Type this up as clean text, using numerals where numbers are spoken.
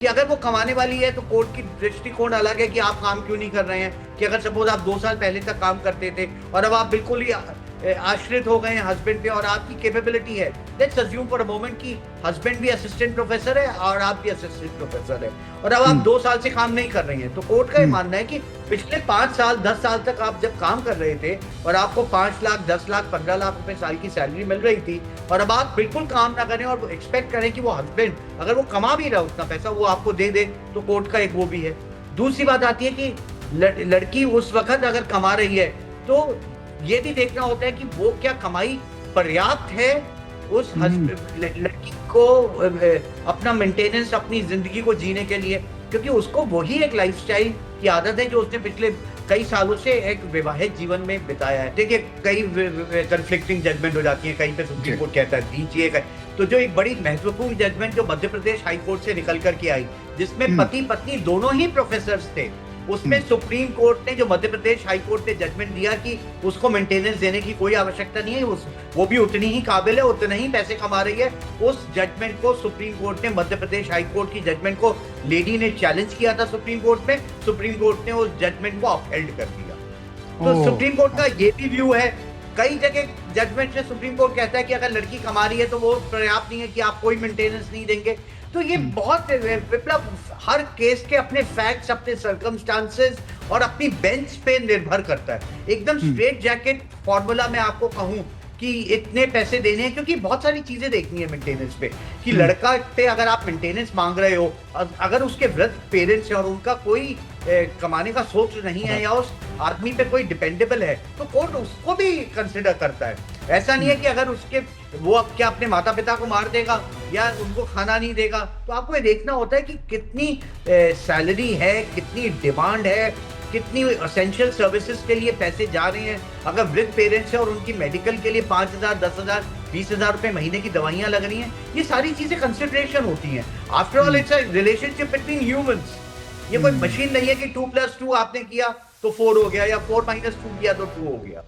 कि अगर वो कमाने वाली है तो कोर्ट की दृष्टिकोण अलग है कि आप काम क्यों नहीं कर रहे हैं। कि अगर सपोज आप 2 साल पहले तक काम करते थे और अब आप बिल्कुल ही आश्रित हो गए हैं हस्बैंड पे और आपकी कैपेबिलिटी है, let's assume for a moment कि हस्बैंड भी असिस्टेंट प्रोफेसर है और आप भी असिस्टेंट प्रोफेसर है और अब आप 2 साल से काम नहीं कर रही हैं, तो कोर्ट का ये मानना है कि पिछले 5 साल 10 साल तक आप जब काम कर रहे थे और आपको 5 लाख 10 लाख 15 लाख रुपए साल की सैलरी मिल रही थी और अब आप बिल्कुल काम ना करें और एक्सपेक्ट करें कि वो हस्बैंड अगर वो कमा भी रहा है उतना पैसा वो आपको दे दे, तो कोर्ट का एक वो भी है। दूसरी बात आती है कि लड़की उस वक्त अगर कमा रही है तो ये भी देखना होता है कि वो क्या कमाई पर्याप्त है उस लड़की को अपना मेंटेनेंस अपनी जिंदगी को जीने के लिए, क्योंकि उसको वही एक लाइफस्टाइल की आदत है जो उसने पिछले कई सालों से एक विवाहित जीवन में बिताया है। देखिए कई कंफ्लिक्टिंग जजमेंट हो जाती है, कहीं पे सुप्रीम कोर्ट कहता है दीजिए, तो जो एक बड़ी महत्वपूर्ण जजमेंट जो मध्य प्रदेश हाई कोर्ट से निकल करके आई जिसमें पति पत्नी दोनों ही प्रोफेसर थे, उसमें सुप्रीम कोर्ट ने जो मध्य प्रदेश हाई कोर्ट ने जजमेंट दिया कि उसको मेंटेनेंस देने की कोई आवश्यकता नहीं है, वो भी उतनी ही काबिल है, उतने ही पैसे कमा रही है। उस जजमेंट को सुप्रीम कोर्ट ने मध्य प्रदेश हाई कोर्ट की जजमेंट को लेडी ने चैलेंज किया था सुप्रीम कोर्ट में, सुप्रीम कोर्ट ने उस जजमेंट को अपहेल्ड कर दिया। तो सुप्रीम कोर्ट का ये भी व्यू है। कई जगह जजमेंट में सुप्रीम कोर्ट कहता है कि अगर लड़की कमा रही है तो वो पर्याप्त नहीं है कि आप कोई मेंटेनेंस नहीं देंगे। तो ये बहुत विप्लव हर केस के अपने फैक्ट्स, अपने सर्कमस्टांसेस और अपनी बेंच पे निर्भर करता है। एकदम स्ट्रेट जैकेट फॉर्मूला मैं आपको कहूं कि इतने पैसे देने हैं, क्योंकि बहुत सारी चीजें देखनी है मेंटेनेंस पे कि लड़का पे अगर आप मेंटेनेंस मांग रहे हो, अगर उसके वृद्ध पेरेंट्स हैं और उनका कोई कमाने का सोच नहीं है या उस आदमी पे कोई डिपेंडेबल है, तो कोर्ट उसको भी कंसिडर करता है। ऐसा नहीं है कि अगर उसके वो क्या अपने माता पिता को मार देगा या उनको खाना नहीं देगा। तो आपको ये देखना होता है कि कितनी सैलरी है, कितनी डिमांड है, कितनी एसेंशियल सर्विसेज के लिए पैसे जा रहे हैं। अगर वृद्ध पेरेंट्स है और उनकी मेडिकल के लिए 5,000 10,000 20,000 रुपए महीने की दवाइयां लग रही हैं, ये सारी चीजें कंसिडरेशन होती हैं। After all it's a relationship between humans. ये कोई मशीन नहीं है कि 2+2 आपने किया तो 4 हो गया या 4 - 2 किया तो 2 हो गया।